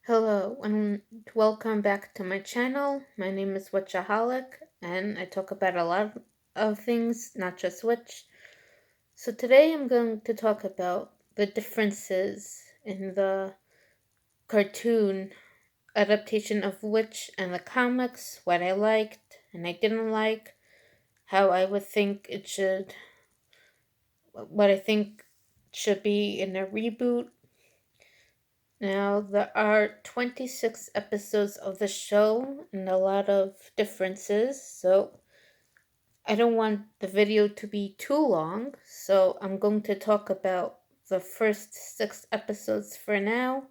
Hello and welcome back to my channel. My name is w.i.t.c.h.aholic and I talk about a lot of things, not just witch. So today I'm going to talk about the differences in the cartoon adaptation of Witch and the comics, what I liked and I didn't like, how I would think it should, what I think should be in a reboot. Now, there are 26 episodes of the show and a lot of differences, so I don't want the video to be too long, so I'm going to talk about the first 6 episodes for now,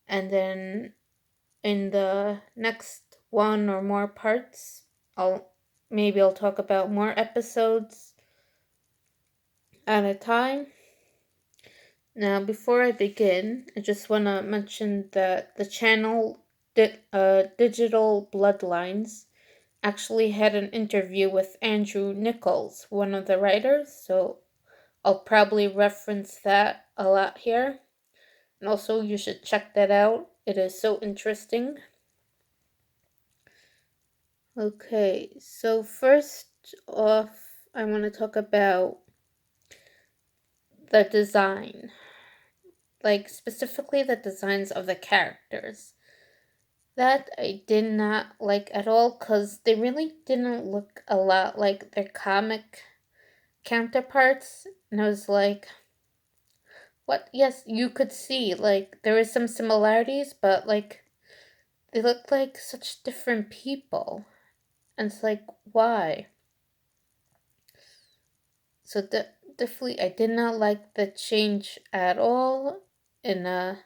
and then in the next one or more parts, I'll talk about more episodes at a time. Now, before I begin, I just want to mention that the channel Digital Bloodlines actually had an interview with Andrew Nichols, one of the writers, so I'll probably reference that a lot here. And also, you should check that out. It is so interesting. Okay, so first off, I want to talk about the design. Like, specifically the designs of the characters. That I did not like at all because they really didn't look a lot like their comic counterparts. And I was like, what? Yes, you could see, like, there is some similarities, but, like, they look like such different people. And it's like, why? So, definitely, I did not like the change at all in a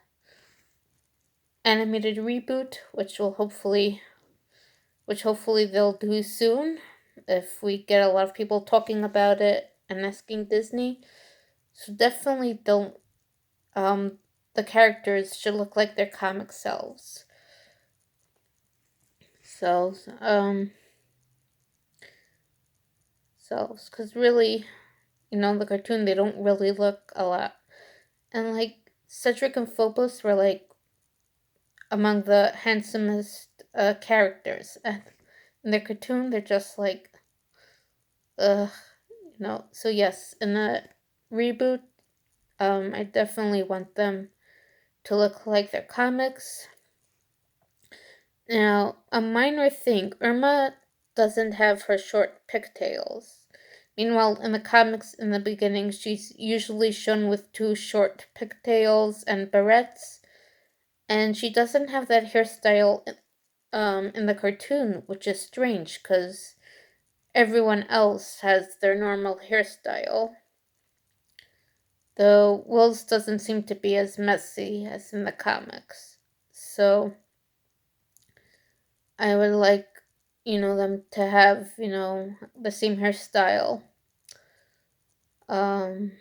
animated reboot, which hopefully they'll do soon if we get a lot of people talking about it and asking Disney. So definitely don't the characters should look like their comic selves. So cuz really, the cartoon they don't really look a lot. And like Cedric and Phobos were like among the handsomest characters. And in their cartoon they're just like ugh, So yes, in the reboot, I definitely want them to look like their comics. Now, a minor thing, Irma doesn't have her short pigtails. Meanwhile, in the comics in the beginning, she's usually shown with 2 short pigtails and barrettes, and she doesn't have that hairstyle in the cartoon, which is strange because everyone else has their normal hairstyle. Though Will's doesn't seem to be as messy as in the comics. So I would like, them to have, the same hairstyle. Um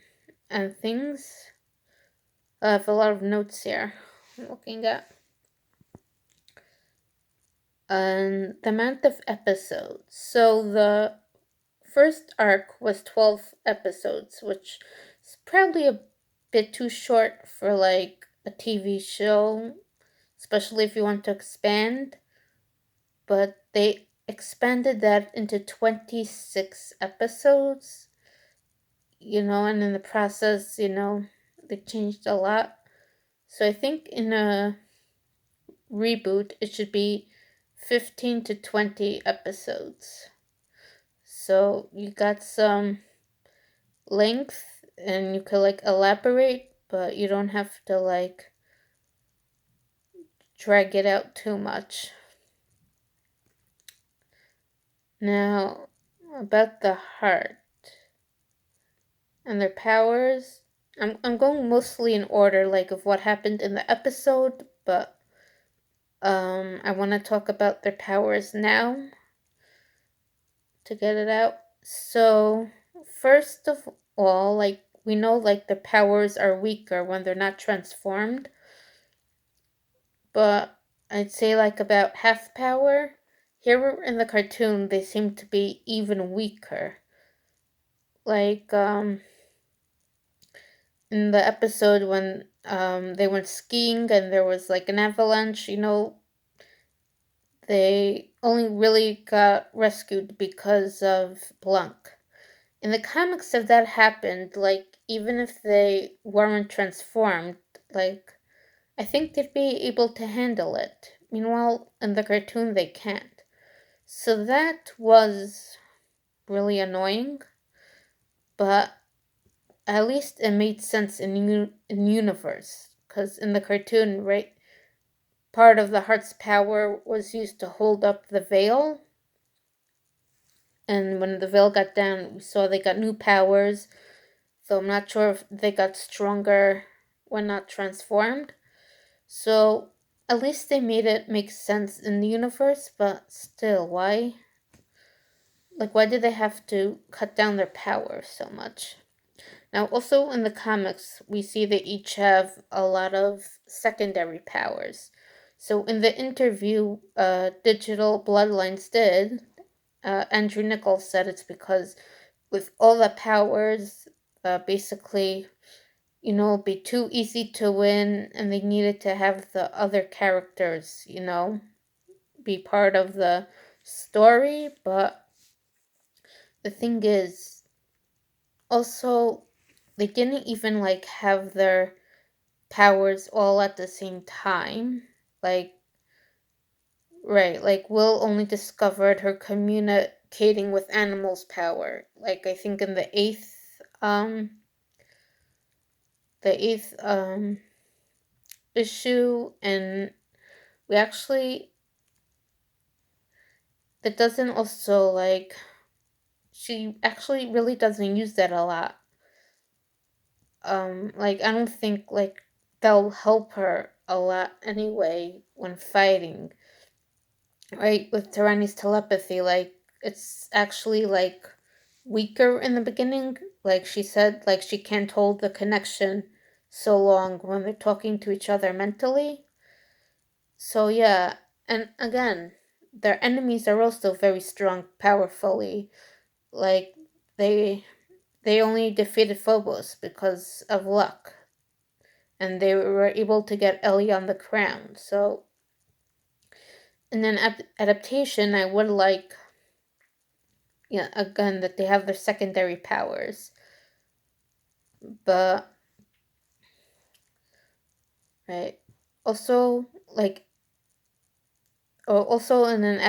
and things. I have a lot of notes here I'm looking at. And the amount of episodes. So the first arc was 12 episodes, which is probably a bit too short for like a TV show, especially if you want to expand. But they expanded that into 26 episodes, and in the process, they changed a lot. So I think in a reboot, it should be 15 to 20 episodes. So you got some length and you could like elaborate, but you don't have to like drag it out too much. Now, about the heart and their powers, I'm going mostly in order, like of what happened in the episode, but I want to talk about their powers now to get it out. So, first of all, like we know, like the powers are weaker when they're not transformed, but I'd say like about half power. Here in the cartoon, they seem to be even weaker. Like in the episode when they went skiing and there was like an avalanche, they only really got rescued because of Blanc. In the comics, if that happened, like, even if they weren't transformed, like, I think they'd be able to handle it. Meanwhile, in the cartoon, they can't. So that was really annoying, but at least it made sense in universe. Because in the cartoon, right, part of the heart's power was used to hold up the veil. And when the veil got down, we saw they got new powers. So I'm not sure if they got stronger when not transformed. So at least they made it make sense in the universe, but still, why? Like, why did they have to cut down their power so much? Now, also in the comics, we see they each have a lot of secondary powers. So in the interview Digital Bloodlines did, Andrew Nichols said it's because with all the powers, basically, be too easy to win, and they needed to have the other characters, be part of the story. But the thing is, also, they didn't even like have their powers all at the same time. Like, right, like Will only discovered her communicating with animals power. Like, I think in the eighth issue, and we actually, that doesn't also, like, she actually really doesn't use that a lot. Like, I don't think like that'll help her a lot anyway when fighting. Right, with Tyranny's telepathy, like, it's actually like weaker in the beginning. Like she said, like she can't hold the connection so long when they're talking to each other mentally. So yeah, and again, their enemies are also very strong, powerfully. Like, they they only defeated Phobos because of luck, and they were able to get Ellie on the crown. So, in an adaptation, I would like, yeah, again, that they have their secondary powers, but right, also like, also in an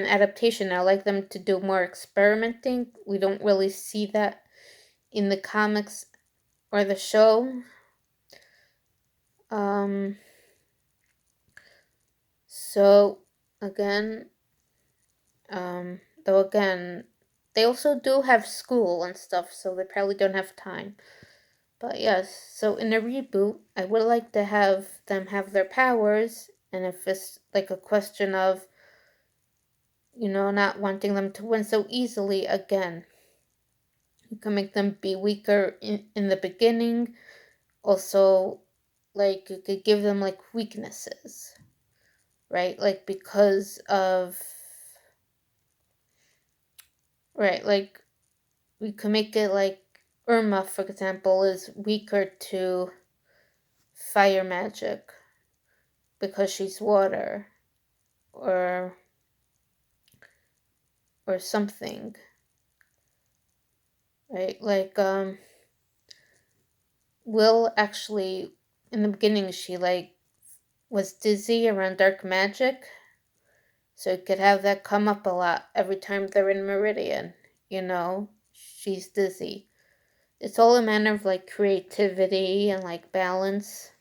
adaptation, I like them to do more experimenting. We don't really see that in the comics or the show. Um, so again, though again, they also do have school and stuff, so they probably don't have time. But yes, so in a reboot, I would like to have them have their powers, and if it's like a question of, not wanting them to win so easily, again, you can make them be weaker in the beginning. Also, like, you could give them like weaknesses, right? Like, because of, right, like, we could make it like Irma, for example, is weaker to fire magic because she's water, or something, right? Like, Will actually, in the beginning, she like was dizzy around dark magic, so it could have that come up a lot every time they're in Meridian. She's dizzy. It's all a matter of like creativity and like balance.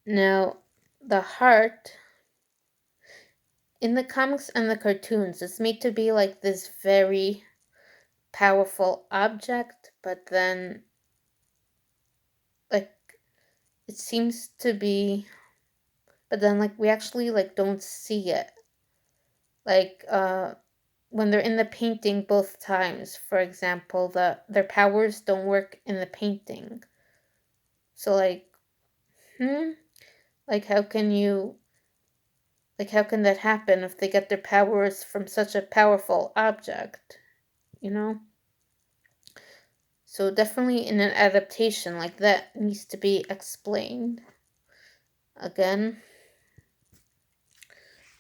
Now, the heart in the comics and the cartoons is made to be like this very powerful object, but then, like, it seems to be, but then, like, we actually like don't see it. Like, when they're in the painting both times, for example, their powers don't work in the painting. So, like, like, how can that happen if they get their powers from such a powerful object, you know? So definitely in an adaptation like that needs to be explained. Again,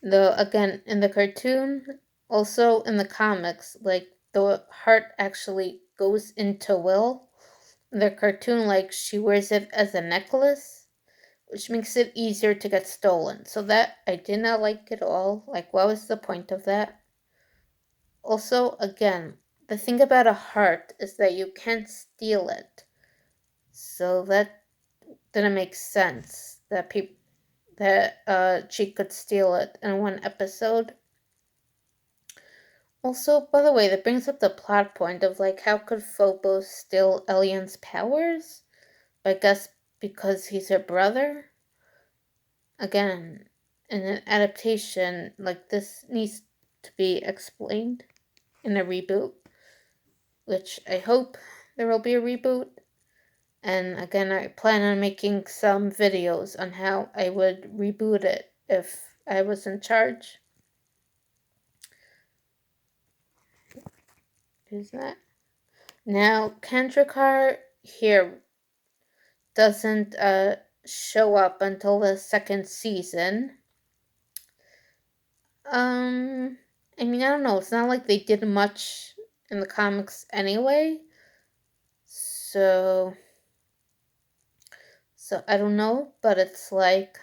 though, again, in the cartoon, also in the comics, like, the heart actually goes into Will. In the cartoon, like, she wears it as a necklace, which makes it easier to get stolen. So that I did not like at all. Like, what was the point of that? Also, again, the thing about a heart is that you can't steal it. So that didn't make sense that she could steal it in one episode. Also, by the way, that brings up the plot point of, like, how could Phobos steal Elian's powers? I guess because he's her brother. Again, in an adaptation like this needs to be explained in a reboot, which I hope there will be a reboot. And again, I plan on making some videos on how I would reboot it if I was in charge. Is that? Now, Kandrakar here doesn't show up until the second season. I mean, I don't know. It's not like they did much in the comics anyway. So I don't know, but it's like,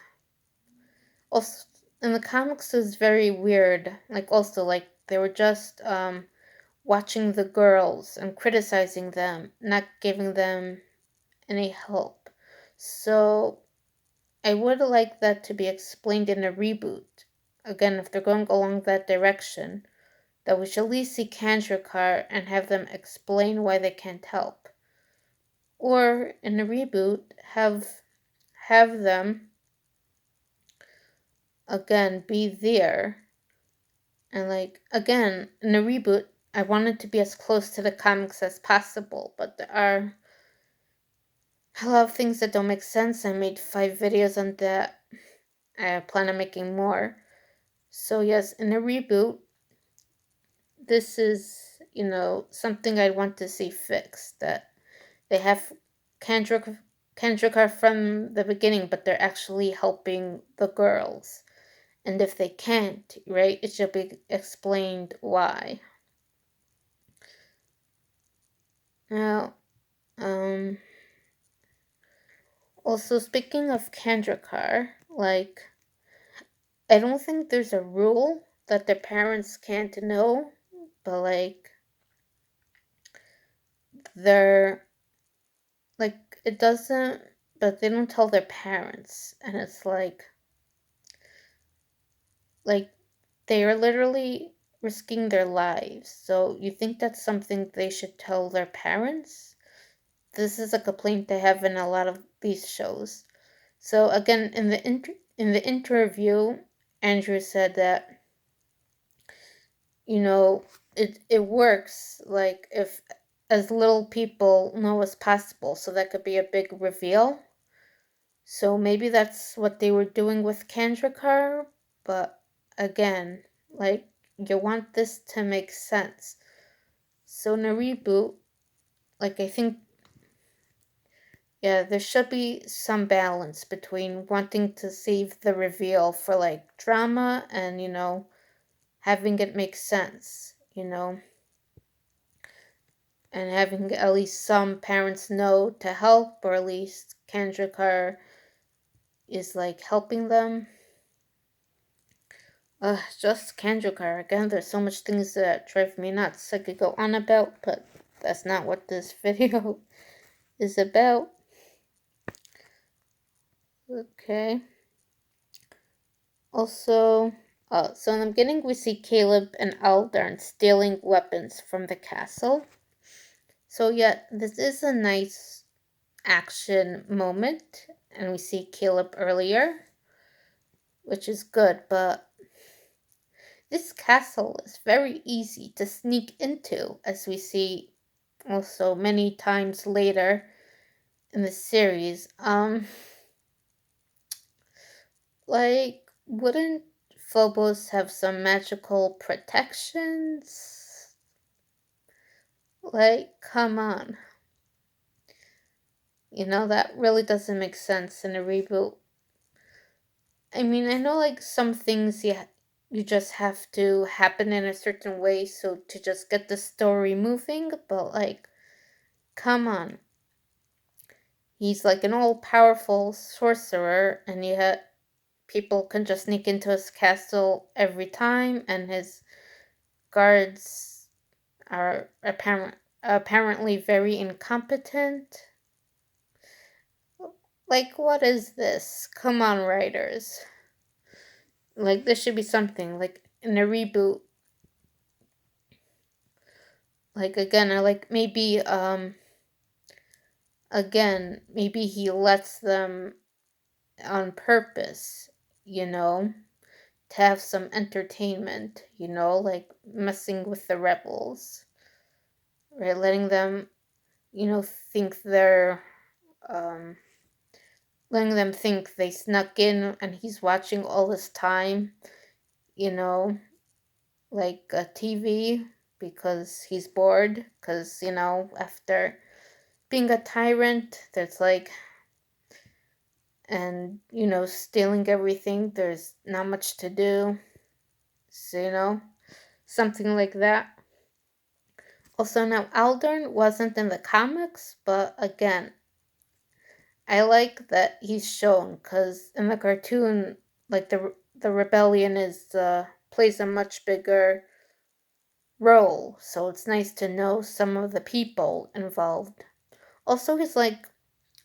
also in the comics is very weird. Like, also, like, they were just watching the girls and criticizing them, not giving them any help. So I would like that to be explained in a reboot. Again, if they're going along that direction, that we should at least see Kandrakar and have them explain why they can't help. Or in a reboot, have them again be there. And, like, again, in a reboot, I want it to be as close to the comics as possible, but there are a lot of things that don't make sense. I made 5 videos on that. I plan on making more. So yes, in a reboot, this is, something I want to see fixed. That they have Kandrakar from the beginning, but they're actually helping the girls. And if they can't, right, it should be explained why. Now, also speaking of Kandrakar, like, I don't think there's a rule that their parents can't know, but, like, they're, like, it doesn't, but they don't tell their parents, and it's like, they are literally risking their lives. So you think that's something they should tell their parents? This is a complaint they have in a lot of these shows. So again, in the interview, Andrew said that, it works, like, if as little people know as possible, so that could be a big reveal. So maybe that's what they were doing with Kandrakar, but again, like, you want this to make sense. So in a reboot, like, I think, yeah, there should be some balance between wanting to save the reveal for, like, drama and, having it make sense, and having at least some parents know to help, or at least Kandrakar is, like, helping them. Just Kandrakar. Again, there's so much things that drive me nuts I could go on about, but that's not what this video is about. Okay. Also, so in the beginning we see Caleb and Aldarn stealing weapons from the castle. So yeah, this is a nice action moment, and we see Caleb earlier, which is good, but this castle is very easy to sneak into, as we see also many times later in the series. Like, wouldn't Phobos have some magical protections? Like, come on. That really doesn't make sense in a reboot. I mean, I know like some things you just have to happen in a certain way so to just get the story moving, but like come on. He's like an all-powerful sorcerer and yet people can just sneak into his castle every time and his guards are apparently very incompetent. Like, what is this? Come on, writers. Like, this should be something. Like, in a reboot. Like, again, I like maybe, again, maybe he lets them on purpose, you know, to have some entertainment, like messing with the rebels, right? Think um, letting them think they snuck in and he's watching all this time, you know, like a TV because he's bored. Because, after being a tyrant, there's like, and, stealing everything, there's not much to do. So, something like that. Also, now Aldern wasn't in the comics, but again, I like that he's shown because in the cartoon, like the rebellion is plays a much bigger role, so it's nice to know some of the people involved. Also, he's like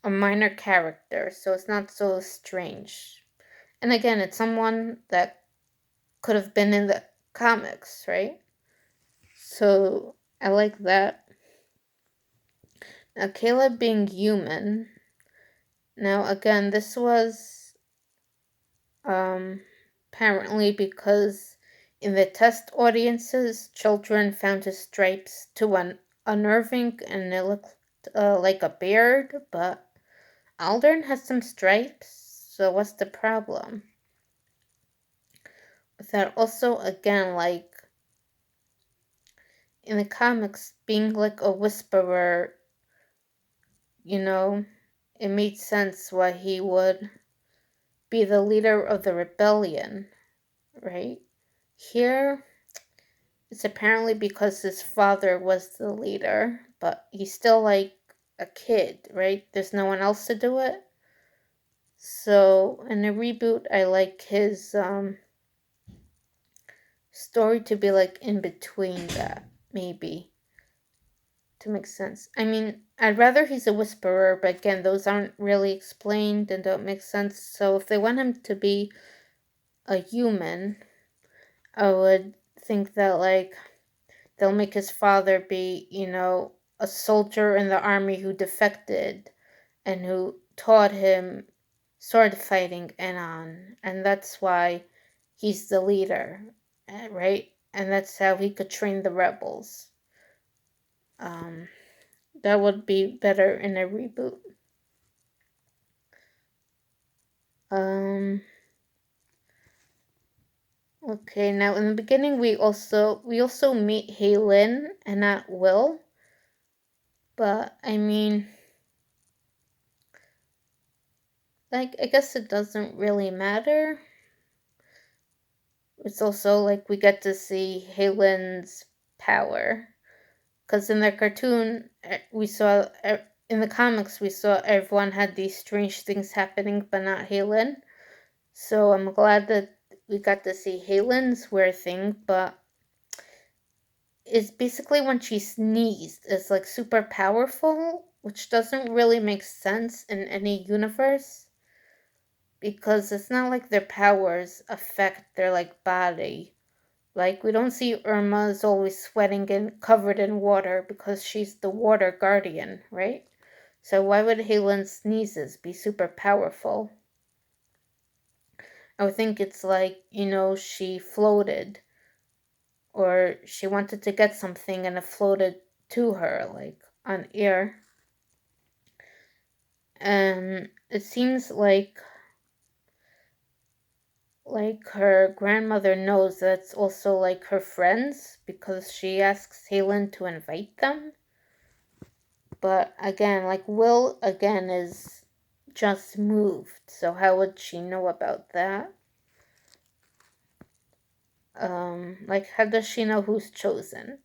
a minor character, so it's not so strange. And again, it's someone that could have been in the comics, right? So I like that. Now, Caleb being human. Now, again, this was um, apparently because in the test audiences, children found his stripes too unnerving and it looked like a beard, but Aldern has some stripes, so what's the problem? With that, also, again, like in the comics, being like a whisperer, it made sense why he would be the leader of the rebellion, right? Here, it's apparently because his father was the leader, but he's still like a kid, right? There's no one else to do it. So in a reboot, I like his story to be like in between that, maybe, to make sense. I mean, I'd rather he's a whisperer, but again, those aren't really explained and don't make sense. So if they want him to be a human, I would think that like they'll make his father be, a soldier in the army who defected and who taught him sword fighting and that's why he's the leader, right? And that's how he could train the rebels. Um, that would be better in a reboot. Um, okay, now in the beginning we also meet Hay Lin and not Will, but I mean, like, I guess it doesn't really matter. It's also like we get to see Hay Lin's power. Because in the cartoon, in the comics, we saw everyone had these strange things happening, but not Hay Lin. So I'm glad that we got to see Hay Lin's weird thing, but it's basically when she sneezed, it's like super powerful, which doesn't really make sense in any universe. Because it's not like their powers affect their like body. Like we don't see Irma's always sweating and covered in water because she's the water guardian, right? So why would Hay Lin's sneezes be super powerful? I would think it's like, she floated or she wanted to get something and it floated to her like on air. And it seems like her grandmother knows that's also like her friends because she asks Hay Lin to invite them. But again, like Will again is just moved, so how would she know about that? Like how does she know who's chosen?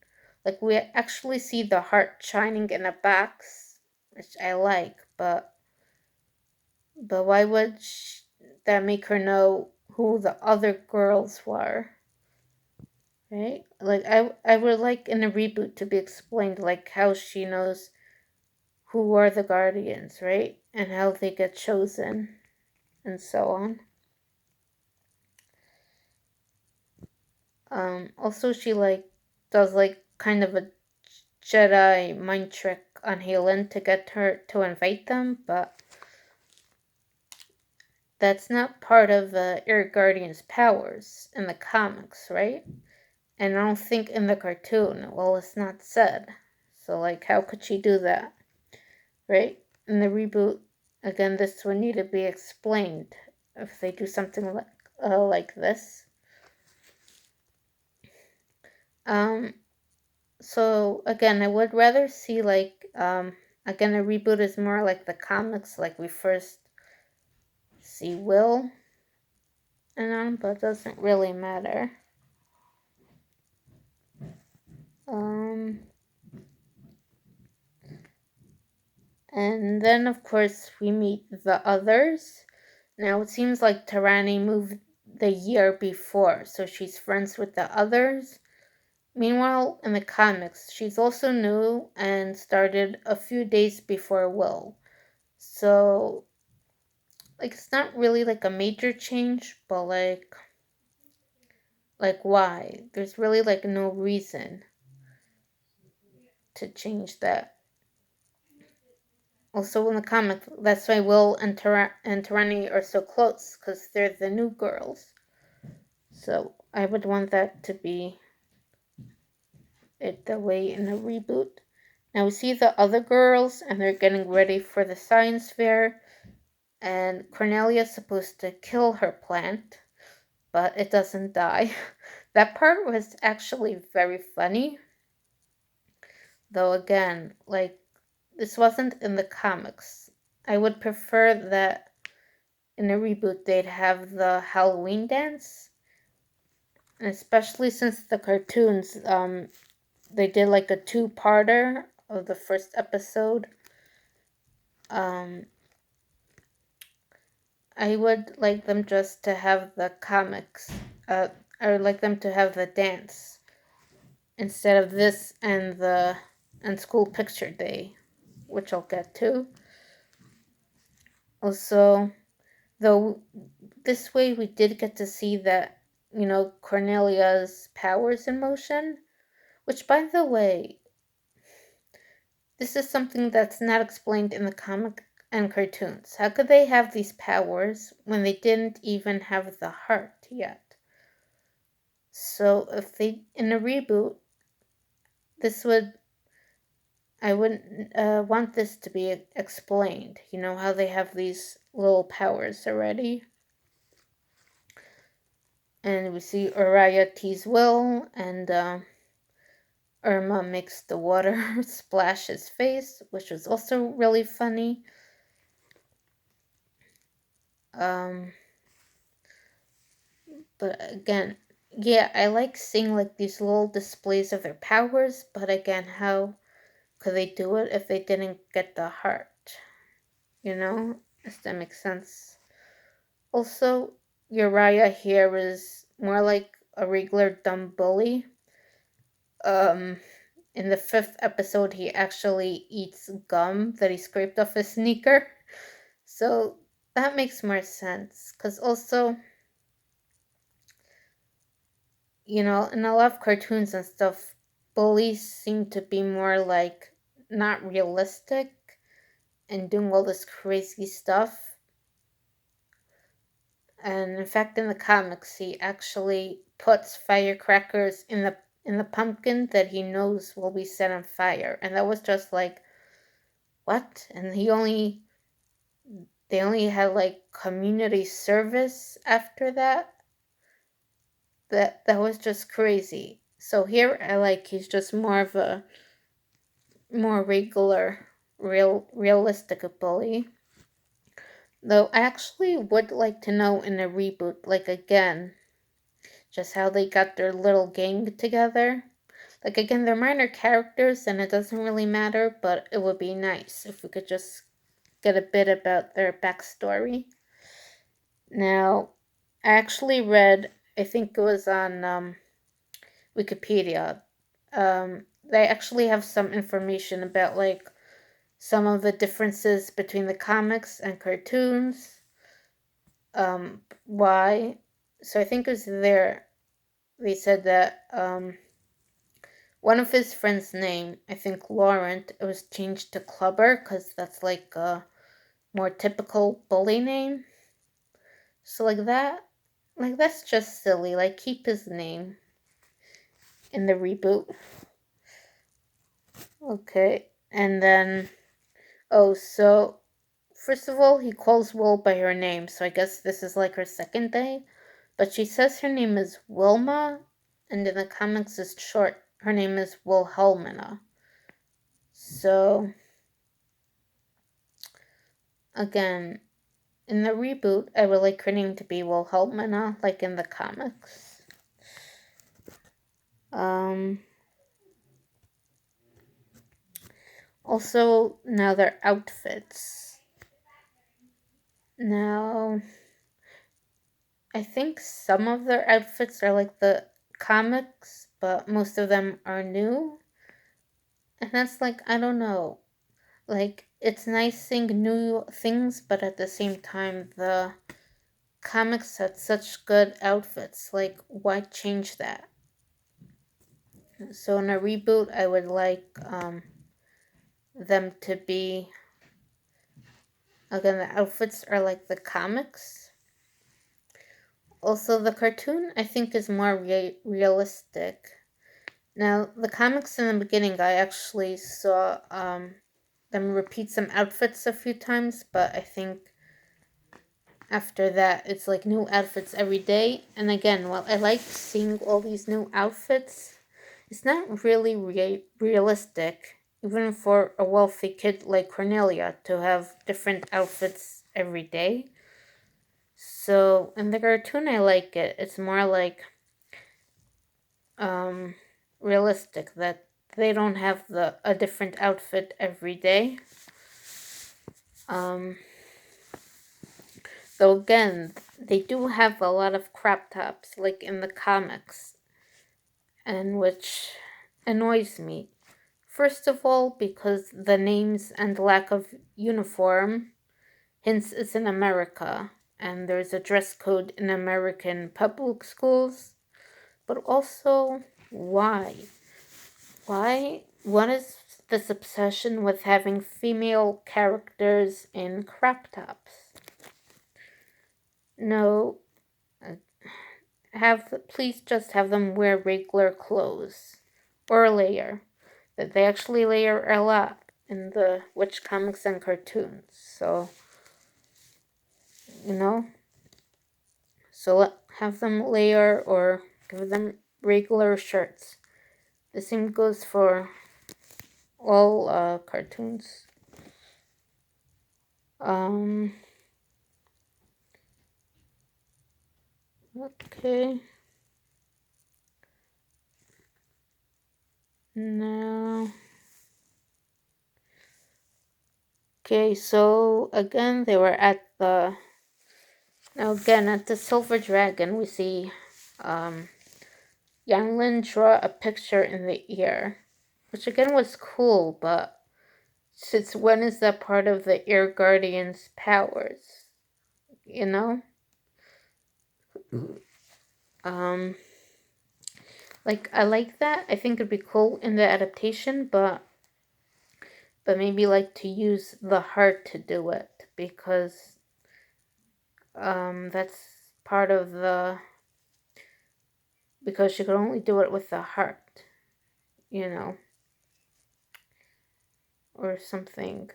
Like we actually see the heart shining in a box, which I like, but why would that make her know who the other girls were? Right? Like I would like in a reboot to be explained like how she knows who are the guardians, right? And how they get chosen and so on. Also she like does like kind of a Jedi mind trick on Hay Lin to get her to invite them, but that's not part of Air Guardian's powers in the comics, right? And I don't think in the cartoon, well, it's not said. So, like, how could she do that, right? In the reboot, again, this would need to be explained if they do something like this. So again, I would rather see again, a reboot is more like the comics, like we first see Will but it doesn't really matter. And then of course we meet the others. Now it seems like Tarani moved the year before, so she's friends with the others. Meanwhile, in the comics, she's also new and started a few days before Will. So, like, it's not really like a major change, but like why? There's really like no reason to change that. Also in the comic, that's why Will and Tarani are so close, because they're the new girls. So I would want that to be it the way in a reboot. Now we see the other girls, and they're getting ready for the science fair, and Cornelia's supposed to kill her plant, but it doesn't die. That part was actually very funny. Though again, like, this wasn't in the comics. I would prefer that in a reboot they'd have the Halloween dance. And especially since the cartoons, they did like a two-parter of the first episode. I would like them just to have the comics. I would like them to have the dance instead of this and school picture day, which I'll get to. Also, though this way we did get to see that, Cornelia's powers in motion, which by the way, this is something that's not explained in the comic and cartoons. How could they have these powers when they didn't even have the heart yet? So if they, in a reboot, I wouldn't want this to be explained. You know, how they have these little powers already. And we see Uriah tease Will, and Irma makes the water splash his face, which was also really funny. But again, yeah, I like seeing like these little displays of their powers, but again, how could they do it if they didn't get the heart? If that makes sense. Also, Uriah here is more like a regular dumb bully. In the 5th episode, he actually eats gum that he scraped off his sneaker. So that makes more sense. Because also, in a lot of cartoons and stuff, bullies seem to be more like not realistic and doing all this crazy stuff. And in fact, in the comics, he actually puts firecrackers in the pumpkin that he knows will be set on fire, and that was just like, what? And they only had like community service after that. That was just crazy. So here, he's just more of a more regular realistic bully. Though I actually would like to know in a reboot, like again, just how they got their little gang together. Like again, they're minor characters and it doesn't really matter, but it would be nice if we could just get a bit about their backstory. Now, I actually read, I think it was on Wikipedia. They actually have some information about like some of the differences between the comics and cartoons. Why? So I think it was there. They said that one of his friends' name, I think Laurent, it was changed to Clubber because that's like a more typical bully name. So like that's just silly. Like keep his name in the reboot. Okay, and then so first of all, he calls Will by her name, so I guess this is like her second day. But she says her name is Wilma, and in the comics it's short. Her name is Wilhelmina. So again, in the reboot, I would like her name to be Wilhelmina, like in the comics. Also, now their outfits. Now, I think some of their outfits are like the comics, but most of them are new. And that's like, I don't know. Like, it's nice seeing new things, but at the same time, the comics had such good outfits. Like, why change that? So, in a reboot, I would like them to be. Again, the outfits are like the comics. Also, the cartoon, I think, is more realistic. Now, the comics in the beginning, I actually saw them repeat some outfits a few times, but I think after that, it's like new outfits every day. And again, while I like seeing all these new outfits, it's not really realistic, even for a wealthy kid like Cornelia, to have different outfits every day. So in the cartoon, I like it. It's more like realistic that they don't have a different outfit every day. Though again, they do have a lot of crop tops, like in the comics, and which annoys me. First of all, because the names and lack of uniform hints it's in America, and there's a dress code in American public schools. But also, why? Why? What is this obsession with having female characters in crop tops? No, please just have them wear regular clothes or layer. That they actually layer a lot in the witch comics and cartoons. So you know, have them layer or give them regular shirts. The same goes for all cartoons. Okay. Now. Okay, so again, they were at the. Now, again, at the Silver Dragon, we see Yang Lin draw a picture in the ear, which again was cool, but since when is that part of the Ear Guardian's powers? You know? Like, I like that. I think it'd be cool in the adaptation, but maybe like to use the heart to do it, because that's part of the, because she could only do it with the heart, you know, or something.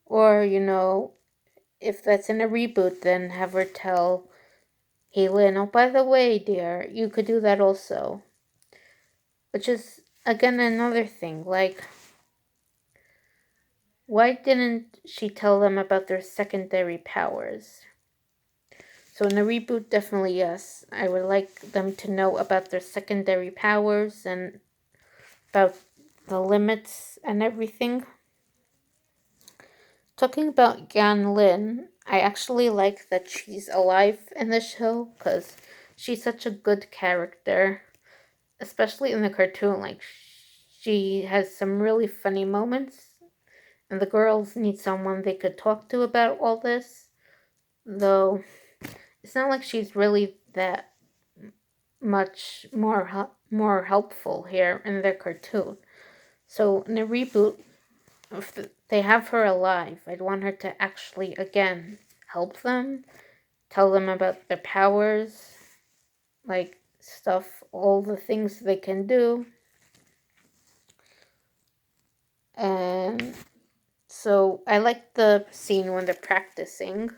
Or, you know, if that's in a reboot, then have her tell Hay Lin, oh, by the way, dear, you could do that also. Which is, again, another thing. Like, why didn't she tell them about their secondary powers? So in the reboot, definitely yes. I would like them to know about their secondary powers and about the limits and everything. Talking about Yan Lin, I actually like that she's alive in the show because she's such a good character, especially in the cartoon. Like, she has some really funny moments, and the girls need someone they could talk to about all this. Though it's not like she's really that much more helpful here in their cartoon. So in the reboot, if they have her alive, I'd want her to actually again help them, tell them about their powers, like stuff, all the things they can do. And so I like the scene when they're practicing.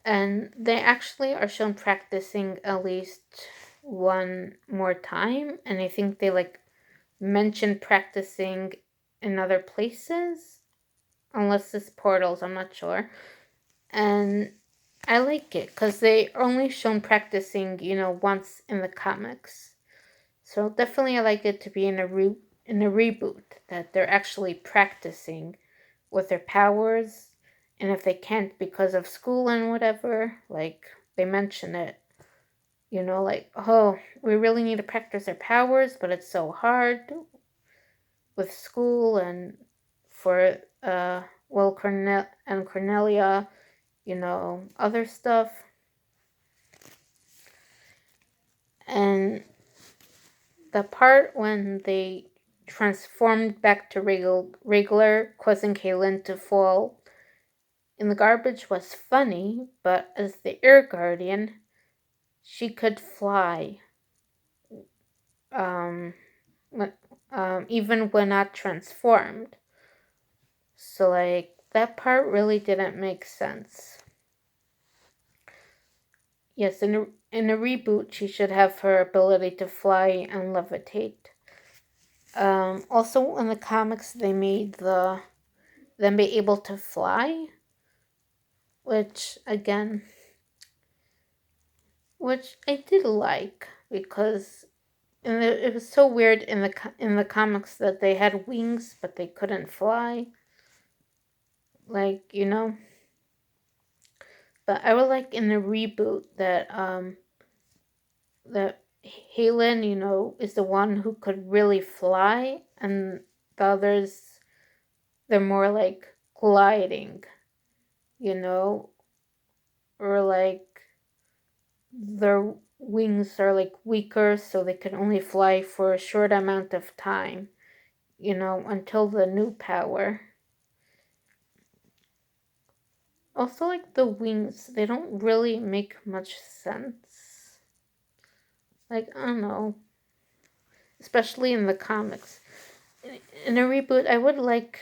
And they actually are shown practicing at least one more time. And I think they like mention practicing in other places. Unless it's portals, I'm not sure. And I like it because they only shown practicing, once in the comics. So definitely I like it to be in a reboot that they're actually practicing with their powers, and if they can't because of school and whatever, like they mention it, like, oh, we really need to practice our powers, but it's so hard with school and for Will and Cornelia, other stuff. And the part when they transformed back to regular, causing Hay Lin to fall in the garbage was funny, but as the air guardian, she could fly, um, even when not transformed. So, like, that part really didn't make sense. Yes, in a reboot, she should have her ability to fly and levitate. Also, in the comics, they made them be able to fly, which again, which I did like because it was so weird in the comics that they had wings but they couldn't fly, like, But I would like in the reboot that Hay Lin, is the one who could really fly, and the others, they're more like gliding, you know, or like their wings are like weaker, so they can only fly for a short amount of time, until the new power. Also, like the wings, they don't really make much sense. Like, I don't know, especially in the comics. In a reboot, I would like,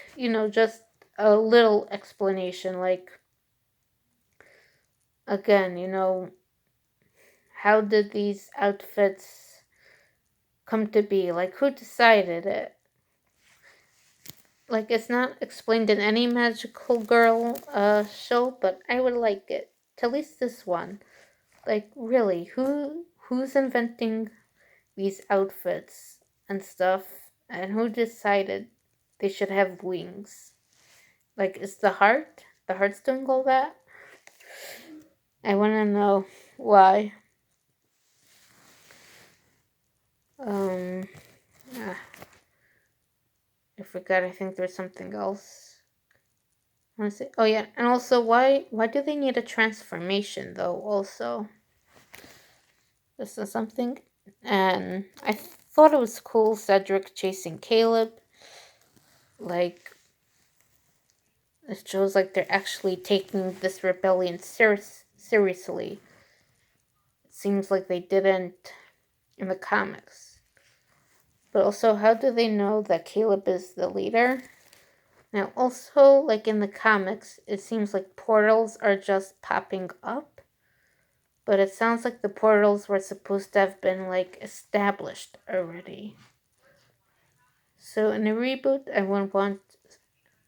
just a little explanation. Like, again, how did these outfits come to be? Like, who decided it? Like, it's not explained in any Magical Girl show, but I would like it. To at least this one. Like, really, who's inventing these outfits and stuff, and who decided they should have wings? Like, is the heart's doing all that? I want to know why. um ah, I forgot. I think there's something else I want to say. Oh yeah, and also, why do they need a transformation though? Also, this is something. And I thought it was cool, Cedric chasing Caleb. Like, it shows like they're actually taking this rebellion seriously. It seems like they didn't in the comics. But also, how do they know that Caleb is the leader? Now, also, like in the comics, it seems like portals are just popping up. but it sounds like the portals were supposed to have been like established already. So in a reboot, I would want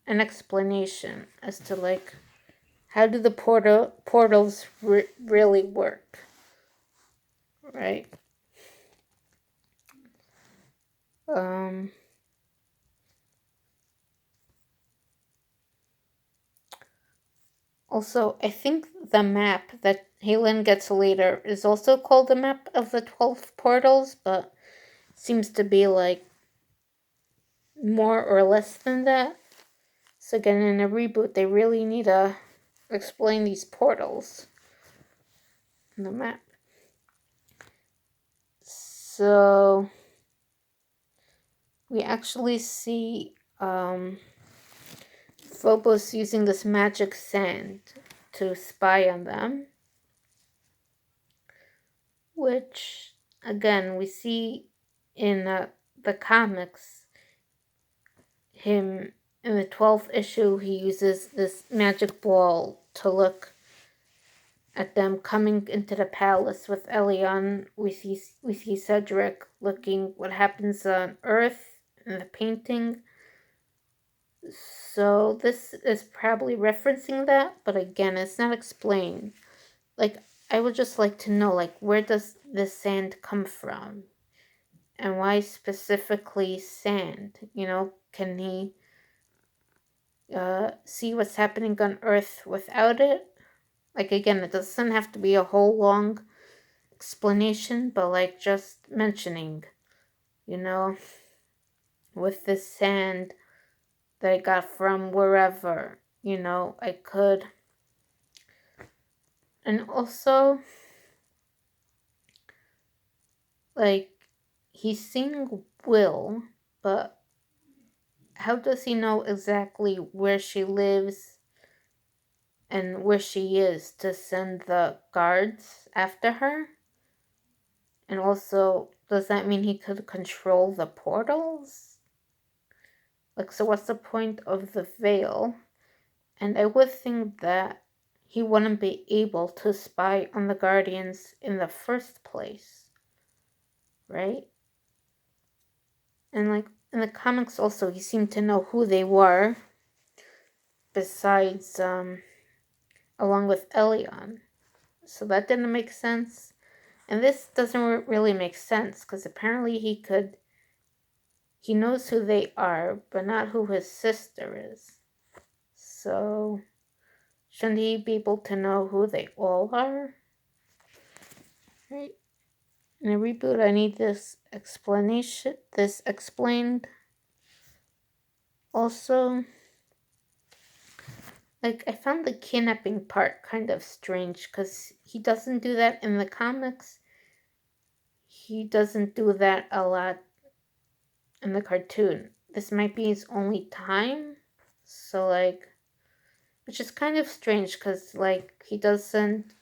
an explanation as to like how do the portals really work, right? Also, I think the map that Hay Lin gets later is also called the map of the 12 portals, but seems to be like more or less than that. So again, in a reboot, they really need to explain these portals in the map. So we actually see Phobos using this magic sand to spy on them, which again we see in the comics. Him in the 12th issue, he uses this magic ball to look at them coming into the palace with Elion. We see Cedric looking what happens on Earth in the painting. So this is probably referencing that, but again, it's not explained. Like, I would just like to know, like, where does this sand come from? And why specifically sand? Can he see what's happening on Earth without it? Like, again, it doesn't have to be a whole long explanation, but like just mentioning, with this sand that I got from wherever, I could. And also, like, he's seeing Will, but how does he know exactly where she lives and where she is to send the guards after her? And also, does that mean he could control the portals? Like, so what's the point of the veil? And I would think that he wouldn't be able to spy on the Guardians in the first place, right? And like in the comics also, he seemed to know who they were, besides, along with Elion. So that didn't make sense. And this doesn't really make sense, because apparently he knows who they are, but not who his sister is. So, shouldn't he be able to know who they all are? Right? In a reboot, I need this explained. Also, like, I found the kidnapping part kind of strange, because he doesn't do that in the comics. He doesn't do that a lot in the cartoon. This might be his only time. So, like, which is kind of strange, because, like, he doesn't,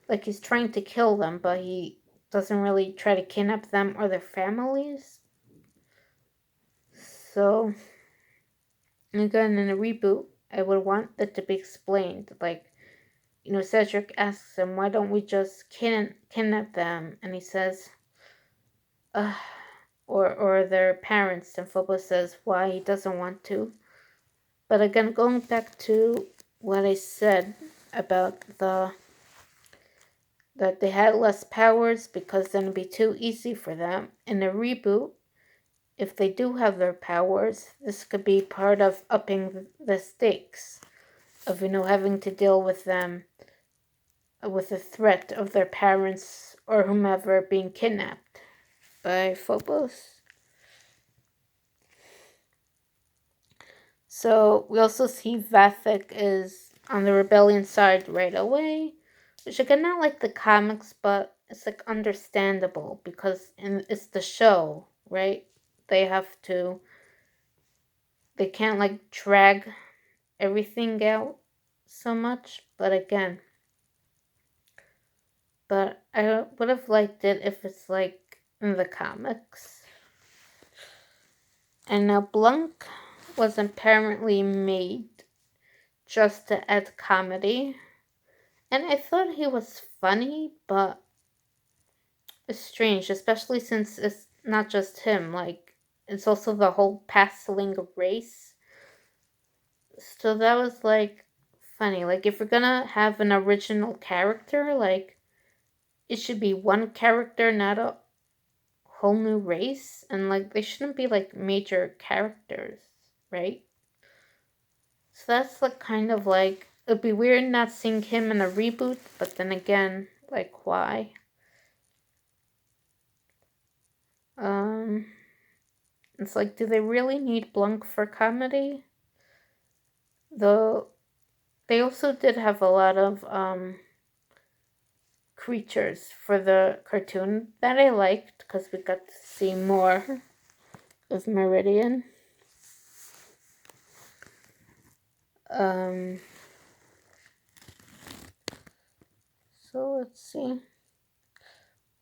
like, he's trying to kill them, but he doesn't really try to kidnap them or their families. So, again, in a reboot, I would want it to be explained. Like, Cedric asks him, why don't we just kidnap them? And he says, or their parents. And Phobos says why he doesn't want to. But again, going back to what I said about that they had less powers because then it'd be too easy for them. In a reboot, if they do have their powers, this could be part of upping the stakes of, having to deal with them, with the threat of their parents or whomever being kidnapped by Phobos. So we also see w.i.t.c.h is on the rebellion side right away, which again, not like the comics, but it's like understandable because it's the show, right? They can't like drag everything out so much, but I would have liked it if it's like in the comics. And now Blanc was apparently made just to add comedy. And I thought he was funny, but it's strange, especially since it's not just him, like, it's also the whole Pastaling race. So that was, like, funny. Like, if we're gonna have an original character, like, it should be one character, not a whole new race. And, like, they shouldn't be, like, major characters, right? So that's, like, kind of like, it'd be weird not seeing him in a reboot, but then again, like, why? Um, it's like, do they really need Blanc for comedy? Though, they also did have a lot of, creatures for the cartoon that I liked because we got to see more of Meridian. Um, so let's see.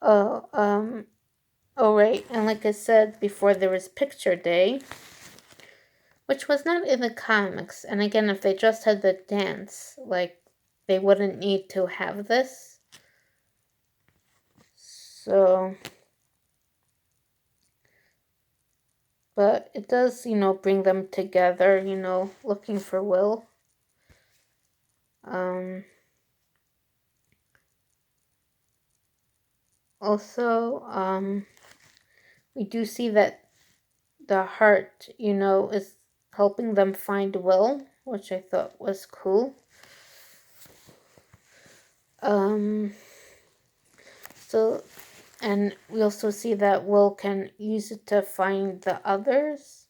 Oh, oh right, and like I said before, there was Picture Day, which was not in the comics. And again, if they just had the dance, like, they wouldn't need to have this. So, but it does, bring them together, looking for Will. Also, we do see that the heart, is helping them find Will, which I thought was cool. So, and we also see that Will can use it to find the others,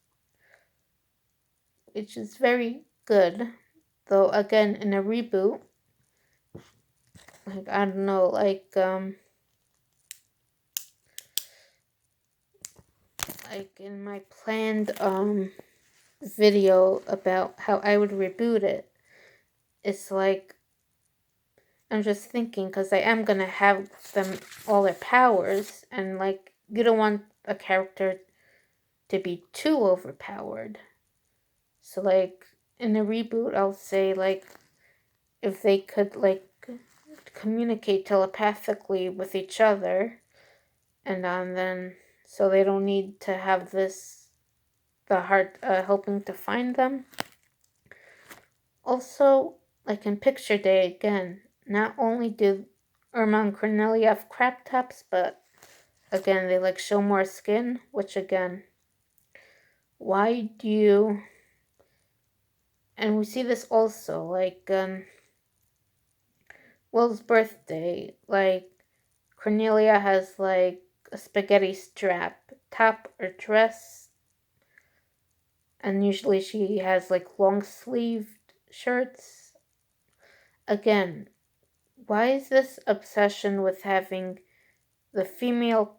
which is very good. Though, again, in a reboot, like, I don't know, like in my planned, video about how I would reboot it, it's like, I'm just thinking, because I am gonna have them all their powers, and, like, you don't want a character to be too overpowered. So, like, in a reboot, I'll say, like, if they could, like, communicate telepathically with each other, and then, so they don't need to have the heart helping to find them. Also, like in Picture Day, again, not only do Irma and Cornelia have crop tops, but again, they, like, show more skin, which, again, why do you... And we see this also, like, Will's birthday, like, Cornelia has, like, a spaghetti strap top or dress, and usually she has, like, long sleeved shirts. Again, why is this obsession with having the female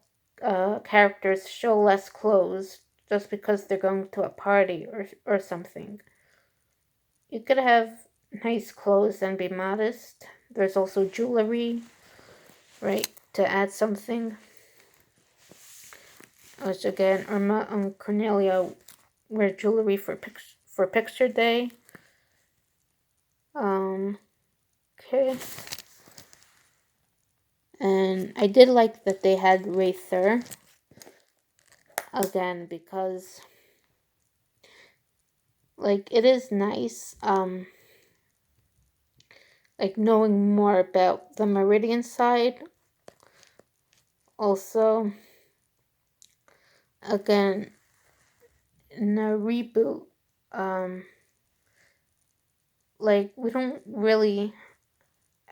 characters show less clothes just because they're going to a party or something? You could have nice clothes and be modest. There's also jewelry, right, to add something. Which, again, Irma and Cornelia wear jewelry for Picture Day. Okay. And I did like that they had Wraither again, because, like, it is nice, like, knowing more about the Meridian side. Also, again, in a reboot, like, we don't really...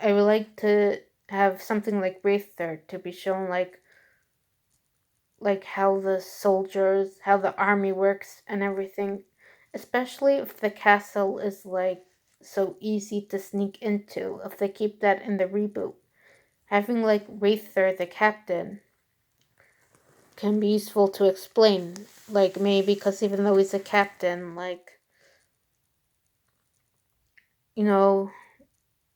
I would like to have something like Wraither to be shown, like how the soldiers, how the army works and everything, especially if the castle is, like, so easy to sneak into. If they keep that in the reboot, having, like, Wraither the captain can be useful to explain, like, maybe because even though he's a captain, like,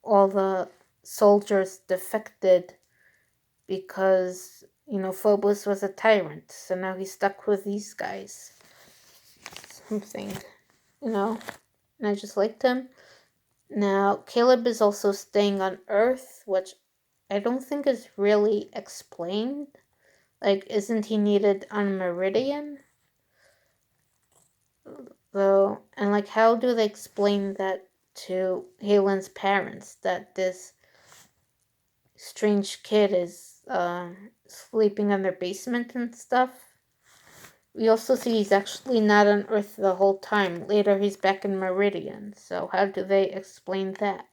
all the soldiers defected because, Phobos was a tyrant, so now he's stuck with these guys. Something, and I just liked him. Now, Caleb is also staying on Earth, which I don't think is really explained. Like, isn't he needed on Meridian? Though, and like, how do they explain that to Hay Lin's parents, that this strange kid is sleeping in their basement and stuff? We also see he's actually not on Earth the whole time. Later, he's back in Meridian. So how do they explain that?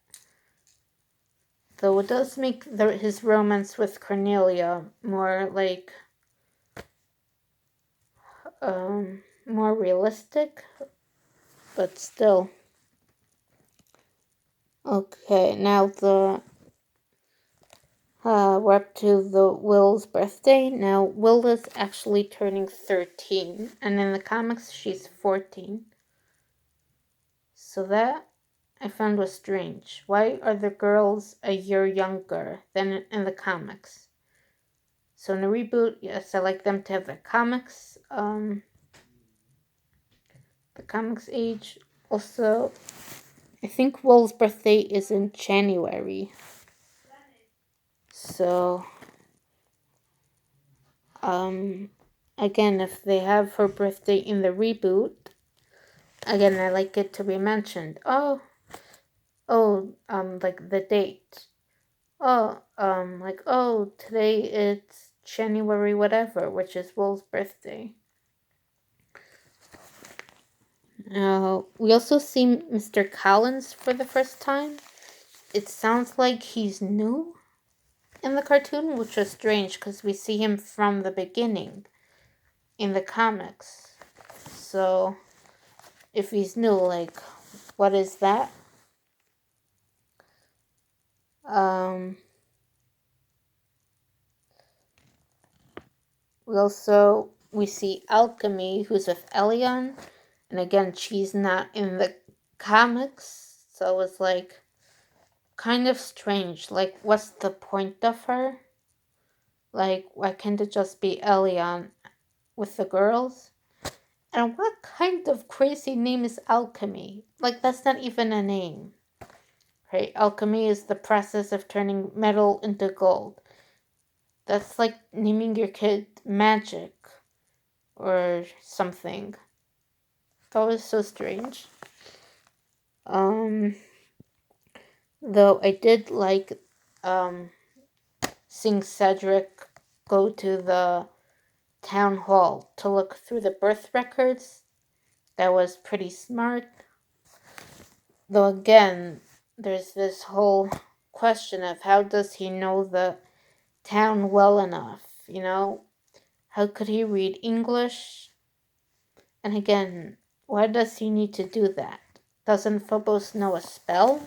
Though it does make his romance with Cornelia more realistic, but still. Okay, now we're up to the Will's birthday. Now, Will is actually turning 13, and in the comics, she's 14. So that I found was strange. Why are the girls a year younger than in the comics? So in the reboot, yes, I like them to have the comics age. Also, I think Will's birthday is in January. So, again, if they have her birthday in the reboot, again, I like it to be mentioned. Like the date. Today it's January whatever, which is Will's birthday. Now, we also see Mr. Collins for the first time. It sounds like he's new in the cartoon, which was strange because we see him from the beginning in the comics. So, if he's new, like, what is that? We see Alchemy, who's with Elion, and again, she's not in the comics, so it's like kind of strange. Like, what's the point of her? Like, why can't it just be Elion with the girls? And what kind of crazy name is Alchemy? Like, that's not even a name. Right? Alchemy is the process of turning metal into gold. That's like naming your kid Magic or something. That was so strange. Though I did like seeing Cedric go to the town hall to look through the birth records. That was pretty smart. Though again, there's this whole question of how does he know the town well enough, you know? How could he read English? And again, why does he need to do that? Doesn't Phobos know a spell?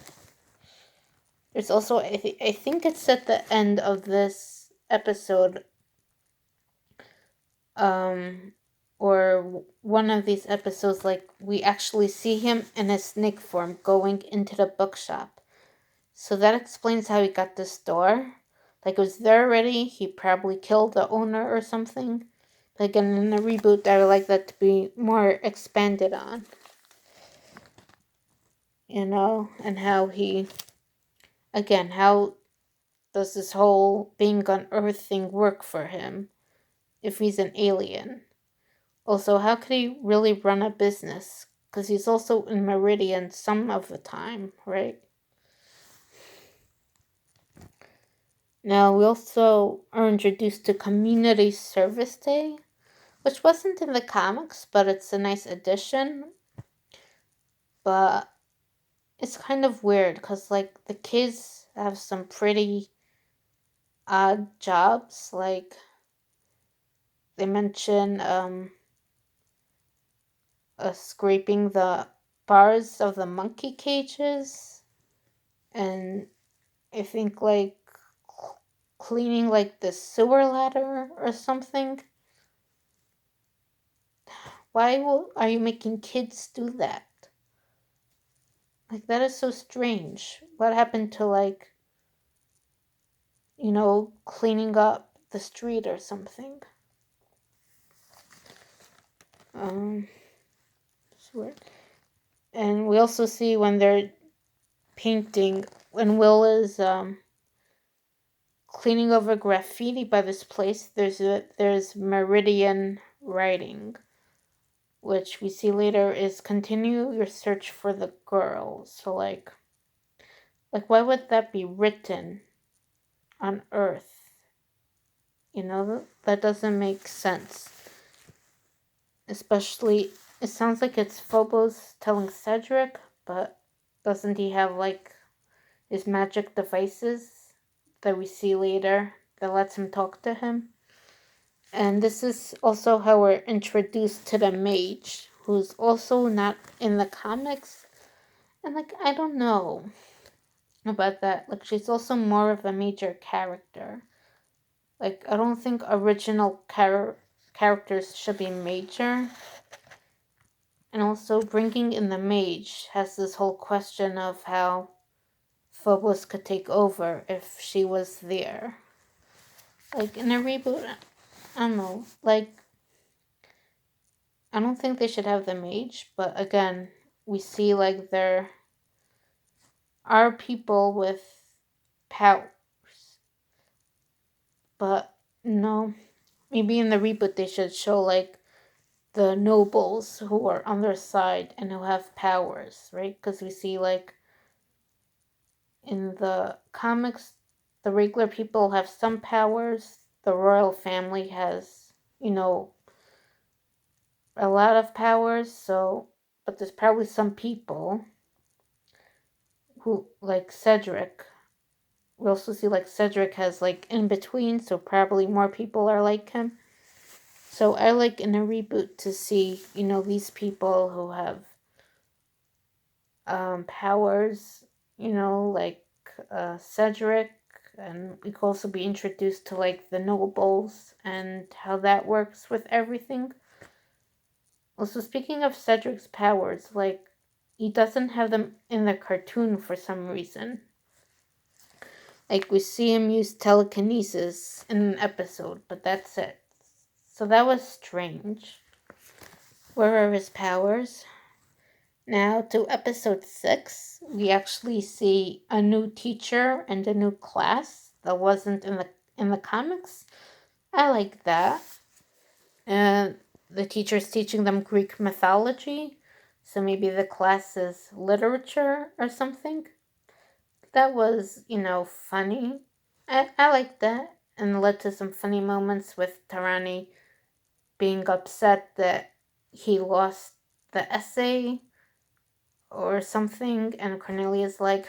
There's also, I think it's at the end of this episode, or one of these episodes, like, we actually see him in his snake form going into the bookshop. So that explains how he got this door. Like, it was there already, he probably killed the owner or something. But again, in the reboot, I would like that to be more expanded on. You know, and how how does this whole being on Earth thing work for him if he's an alien? Also, how could he really run a business? Because he's also in Meridian some of the time, right? Now, we also are introduced to Community Service Day, which wasn't in the comics, but it's a nice addition. But it's kind of weird because, like, the kids have some pretty odd jobs. Like, they mention scraping the bars of the monkey cages, and I think like cleaning like the sewer ladder or something. Why are you making kids do that? Like, that is so strange. What happened to, like, cleaning up the street or something? It's weird. And we also see when they're painting when Will is cleaning over graffiti by this place. There's Meridian writing, which we see later is continue your search for the girl. So like why would that be written on Earth? That doesn't make sense. Especially, it sounds like it's Phobos telling Cedric, but doesn't he have his magic devices that we see later that lets him talk to him? And this is also how we're introduced to the mage, who's also not in the comics. And I don't know about that. She's also more of a major character. I don't think original characters should be major. And also bringing in the mage has this whole question of how Phobos could take over if she was there. In a reboot, I don't know. I don't think they should have the mage, but again, we see there are people with powers. But no, maybe in the reboot they should show the nobles who are on their side and who have powers, right? Because we see in the comics, the regular people have some powers. The royal family has, a lot of powers. So, but there's probably some people who, like Cedric. We also see Cedric has in between, so probably more people are like him. So I like in a reboot to see, these people who have powers, Cedric, and we could also be introduced to the nobles and how that works with everything. Also, speaking of Cedric's powers, he doesn't have them in the cartoon for some reason. We see him use telekinesis in an episode, but that's it. So that was strange. Where are his powers? Now to episode 6, we actually see a new teacher and a new class that wasn't in the comics. I like that. And the teacher's teaching them Greek mythology, so maybe the class is literature or something. That was, funny. I like that, and led to some funny moments with Tarani being upset that he lost the essay or something, and Cornelia's like,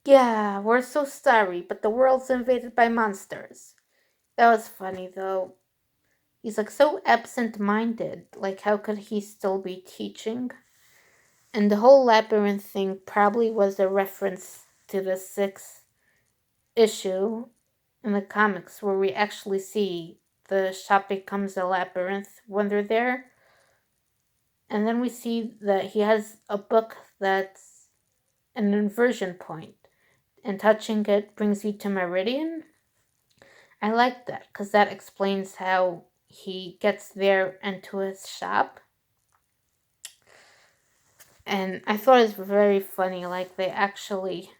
yeah, we're so sorry, but the world's invaded by monsters. That was funny, though. He's so absent-minded. How could he still be teaching? And the whole labyrinth thing probably was a reference to the 6th issue in the comics, where we actually see the shop becomes a labyrinth when they're there. And then we see that he has a book that's an inversion point, and touching it brings you to Meridian. I like that, because that explains how he gets there and to his shop. And I thought it was very funny, they actually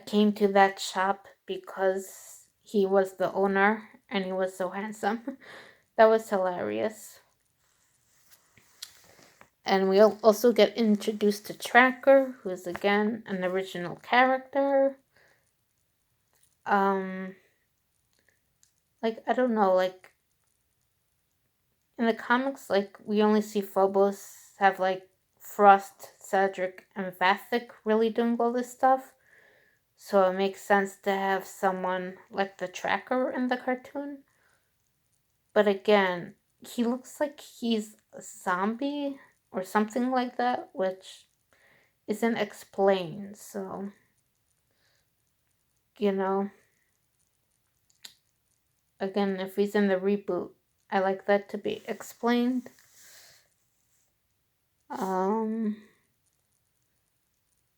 came to that shop because he was the owner and he was so handsome. That was hilarious. And we also get introduced to Tracker, who is again an original character. I don't know, in the comics, we only see Phobos have Frost, Cedric, and Vathic really doing all this stuff. So it makes sense to have someone like the Tracker in the cartoon. But again, he looks like he's a zombie or something like that, which isn't explained. So, again, if he's in the reboot, I like that to be explained.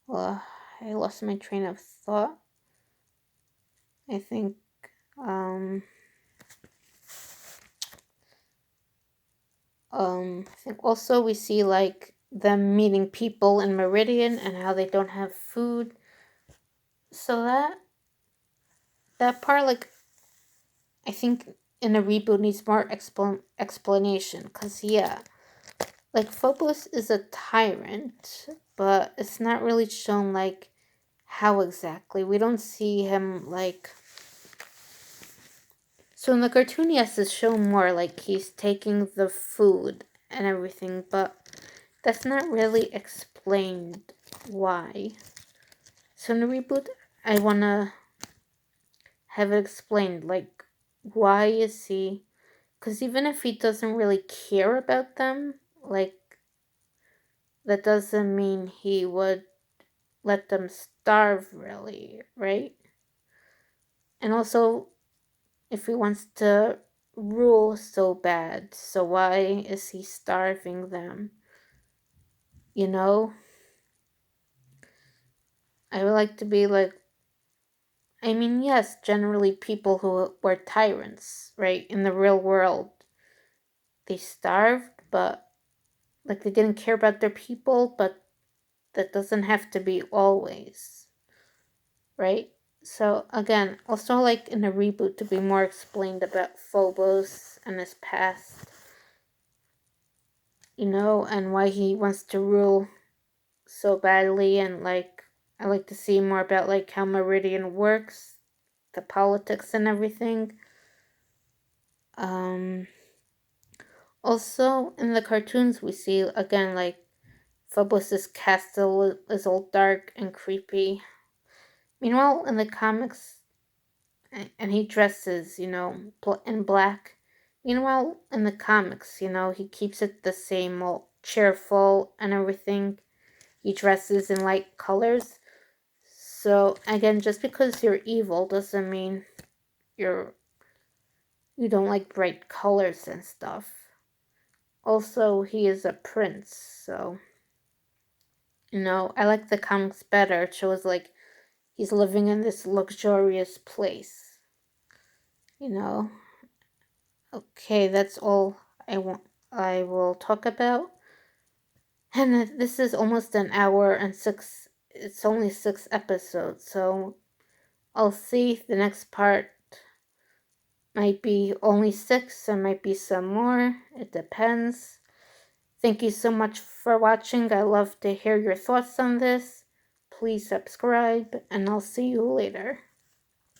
Well, I lost my train of thought. I think, I think also we see them meeting people in Meridian and how they don't have food. So that part, like, I think in a reboot needs more explanation. Because, yeah, like, Phobos is a tyrant, but it's not really shown, like, how exactly. We don't see him, like... So in the cartoon, yes, it's shown more, like, he's taking the food and everything, but that's not really explained why. So in the reboot, I want to have it explained, like, why is he... Because even if he doesn't really care about them, like, that doesn't mean he would let them starve, really, right? And also, if he wants to rule so bad, so why is he starving them? You know? I would like to be like... I mean, yes, generally people who were tyrants, right, in the real world, they starved, but, like, they didn't care about their people, but that doesn't have to be always, right? So, again, also, like, in a reboot to be more explained about Phobos and his past, you know, and why he wants to rule so badly, and, like, I like to see more about, like, how Meridian works, the politics and everything. Also, in the cartoons, we see, again, like, Phobos' castle is all dark and creepy. Meanwhile, in the comics, and he dresses, you know, in black. Meanwhile, in the comics, you know, he keeps it the same, all cheerful and everything. He dresses in light colors. So, again, just because you're evil doesn't mean you don't like bright colors and stuff. Also, he is a prince, so, you know, I like the comics better. It shows, like, he's living in this luxurious place, you know. Okay, that's all I will talk about. And this is almost an hour and it's only 6 episodes, so I'll see. The next part might be only 6, or might be some more. It depends. Thank you so much for watching. I love to hear your thoughts on this. Please subscribe, and I'll see you later.